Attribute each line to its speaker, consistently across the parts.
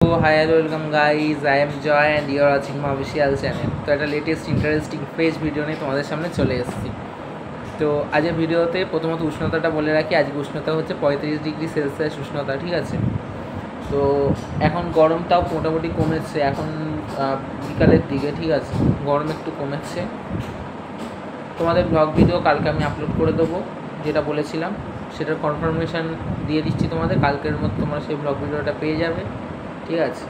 Speaker 1: Hi, hello, welcome guys. I am Joy and you are watching my official channel. তো একটা latest interesting fresh video নিয়ে তোমাদের সামনে চলে এসেছি। তো আজকের ভিডিওতে প্রথমত উষ্ণতাটা বলে রাখি। আজকে উষ্ণতা হচ্ছে 35°C উষ্ণতা, ঠিক আছে। তো এখন গরমটাও মোটামুটি কমেছে, এখন বিকালের দিকে, ঠিক আছে, গরম একটু কমেছে। তোমাদের ব্লগ ভিডিও কালকে আমি আপলোড করে দেবো, যেটা বলেছিলাম সেটার কনফার্মেশান দিয়ে দিচ্ছি তোমাদের। কালকের মধ্যে তোমরা সেই ব্লগ ভিডিওটা পেয়ে যাবে, ঠিক আছে।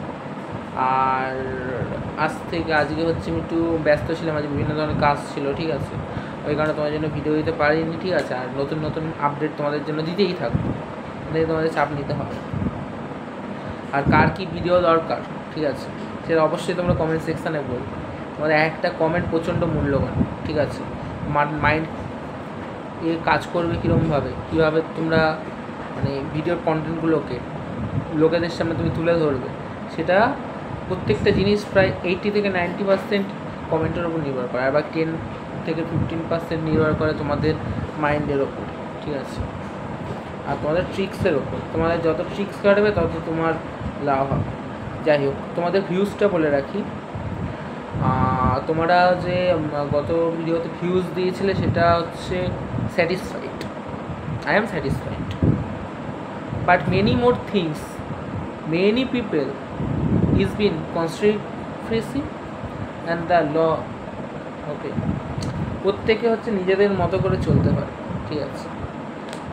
Speaker 1: আর আজকে হচ্ছে আমি একটু ব্যস্ত ছিলাম, আজকে বিভিন্ন ধরনের কাজ ছিল, ঠিক আছে। ওই কারণে তোমাদের জন্য ভিডিও দিতে পারিনি, ঠিক আছে। আর নতুন নতুন আপডেট তোমাদের জন্য দিতেই থাকবো, তোমাদের চাপ নিতে হবে। আর কার কী ভিডিও দরকার, ঠিক আছে, সেটা অবশ্যই তোমরা কমেন্ট সেকশানে বলবে। তোমাদের একটা কমেন্ট প্রচণ্ড মূল্যবান, ঠিক আছে। মাইন্ড কাজ করবে কীভাবে তোমরা মানে ভিডিওর কন্টেন্টগুলোকে লোকেদের সামনে তুমি তুলে ধরবে, সেটা প্রত্যেকটা জিনিস প্রায় 80 থেকে 90% কমেন্টের ওপর নির্ভর করে, আর বা 10 থেকে 15% নির্ভর করে তোমাদের মাইন্ডের ওপর, ঠিক আছে। আর তোমাদের ট্রিক্সের ওপর, তোমাদের যত ট্রিক্স কাটবে তত তোমার লাভ হবে। যাই হোক, তোমাদের ভিউজটা বলে রাখি। তোমরা যে গত ভিডিওতে ভিউজ দিয়েছিলে সেটা হচ্ছে satisfied, I am satisfied, but many more things many people is been conspiracy and the law, ওকে। প্রত্যেকে হচ্ছে নিজেদের মতো করে চলতে পারে, ঠিক আছে।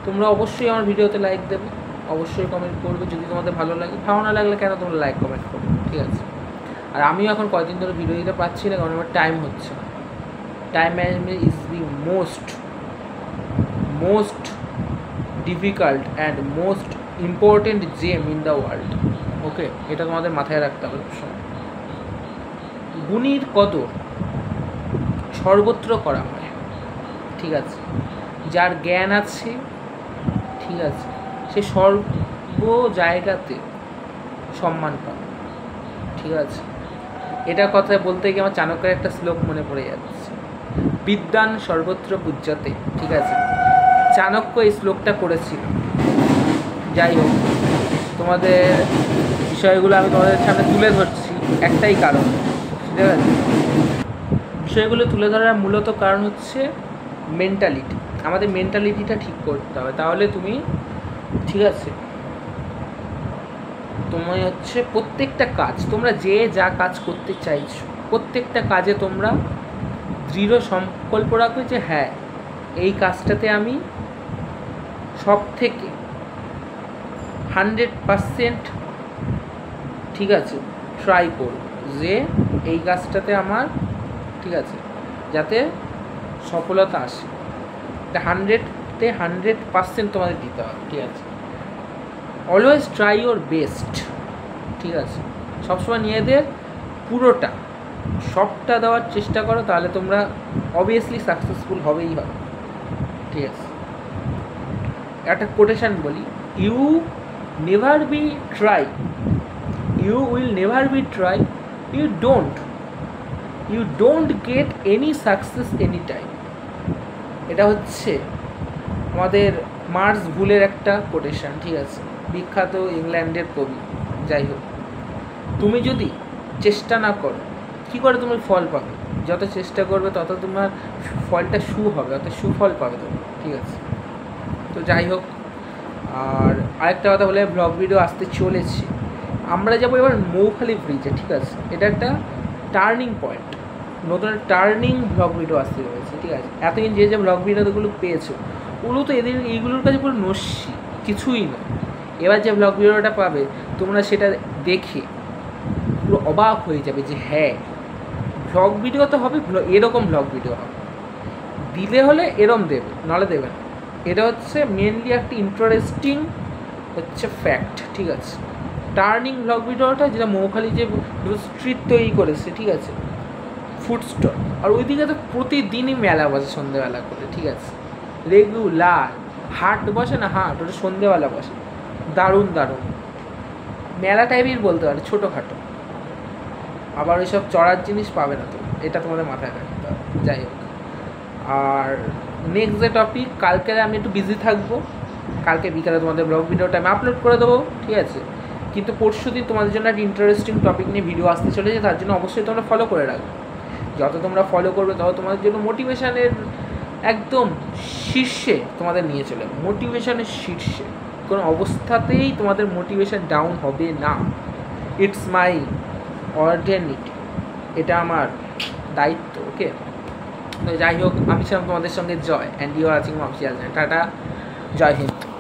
Speaker 1: তোমরা অবশ্যই আমার ভিডিওতে লাইক দেবে, অবশ্যই কমেন্ট করবে যদি তোমাদের ভালো লাগে। ভালো না লাগলে কেন তোমরা লাইক কমেন্ট করবে, ঠিক আছে। আর আমিও এখন কয়েকদিন ধরে ভিডিও দিতে পারছি না, কারণ আমার টাইম হচ্ছে না। Time management is the most difficult and most important gem in the world, okay. এটা তোমাদের মাথায় রাখতে হবে সবসময়। গুণীর কদর সর্বত্র করা হয়, ঠিক আছে। যার জ্ঞান আছে, ঠিক আছে, সে সর্ব জায়গাতে সম্মান পাবে, ঠিক আছে। এটা কথা বলতে গিয়ে আমার চাণক্যের একটা শ্লোক মনে পড়ে যাচ্ছে, বিদ্যান সর্বত্র পূজ্যতে, ঠিক আছে। চাণক্য এই শ্লোকটা করেছিল। যাই হোক, তোমাদের বিষয়গুলো আমি তোমাদের সামনে তুলে ধরছি একটাই কারণ, ঠিক আছে। বিষয়গুলো তুলে ধরার মূলত কারণ হচ্ছে মেন্টালিটি। আমাদের মেন্টালিটিটা ঠিক করতে হবে, তাহলে তুমি, ঠিক আছে, তোমার হচ্ছে প্রত্যেকটা কাজ, তোমরা যা কাজ করতে চাইছো প্রত্যেকটা কাজে তোমরা দৃঢ় সংকল্প রাখবে যে হ্যাঁ, এই কাজটাতে আমি সব থেকে 100%, ঠিক আছে, ট্রাই করব যে এই কাজটাতে আমার, ঠিক আছে, যাতে সফলতা আসে। এটা 100% তোমাদের দিতে হবে, ঠিক আছে। অলওয়েজ ট্রাই ইউর বেস্ট, ঠিক আছে। সবসময় নিজেদের পুরোটা সবটা দেওয়ার চেষ্টা করো, তাহলে তোমরা অবভিয়াসলি সাকসেসফুল হবেই হবে, ঠিক আছে। একটা কোটেশন বলি, you will never be try, you don't get any success anytime। এটা হচ্ছে আমাদের মার্স ভুলের একটা কোটেশন, ঠিক আছে, বিখ্যাত ইংল্যান্ডের কবি। যাই হোক, তুমি যদি চেষ্টা না করো কী করে তুমি ফল পাবে? যত চেষ্টা করবে তত তোমার ফলটা হবে, অর্থাৎ সুফল পাবে তুমি, ঠিক আছে। তো যাই হোক, আর আরেকটা কথা বলে, ব্লগ ভিডিও আসতে চলেছে। আমরা যাবো এবার মৌখালি ব্রিজে, ঠিক আছে। এটা একটা টার্নিং পয়েন্ট, নতুন টার্নিং ব্লগ ভিডিও আসতে চলেছে, ঠিক আছে। এতদিন যে ব্লগ ভিডিওগুলো পেয়েছো ওগুলো তো এইগুলোর কাছে পুরো নস্যি, কিছুই নয়। এবার যে ব্লগ ভিডিওটা পাবে তোমরা সেটা দেখে পুরো অবাক হয়ে যাবে যে হ্যাঁ, ব্লগ ভিডিও তো হবে, এরকম ব্লগ ভিডিও হবে। দিলে হলে এরম দেবে, নাহলে দেবে না। এটা হচ্ছে মেনলি একটা ইন্টারেস্টিং হচ্ছে ফ্যাক্ট, ঠিক আছে। টার্নিং ব্লগ ভিডিওটা যেটা মৌখালি যে স্ট্রিট তৈরি করেছে, ঠিক আছে, ফুড স্টল, আর ওইদিকে তো প্রতিদিনই মেলা বসে সন্ধ্যেবেলা করে, ঠিক আছে। রেগুলার হাট বসে না, হাট ওটা সন্ধ্যেবেলা বসে, দারুণ মেলা টাইপের বলতে পারে, ছোটোখাটো। আবার ওইসব চড়ার জিনিস পাবে না তো, এটা তোমাদের মাথায় রাখতে হবে। যাই হোক, আর নেক্সট যে টপিক, কালকে আমি একটু বিজি থাকবো, কালকে বিকালে তোমাদের ব্লগ ভিডিওটা আমি আপলোড করে দেবো, ঠিক আছে। কিন্তু পরশুদিন তোমাদের জন্য একটা ইন্টারেস্টিং টপিক নিয়ে ভিডিও আসতে চলেছে, তার জন্য অবশ্যই তোমরা ফলো করে রাখবে। যত তোমরা ফলো করবে তত তোমাদের জন্য মোটিভেশানের একদম শীর্ষে তোমাদের নিয়ে চলে, মোটিভেশানের শীর্ষে। কোনো অবস্থাতেই তোমাদের মোটিভেশান ডাউন হবে না। ইটস মাই অর্ডিনিটি, এটা আমার দায়িত্ব। ওকে, তো যাই হোক, আমি ছিলাম তোমাদের সঙ্গে Joy, and you are watching mafia. টাটা, জয় হিন্দ।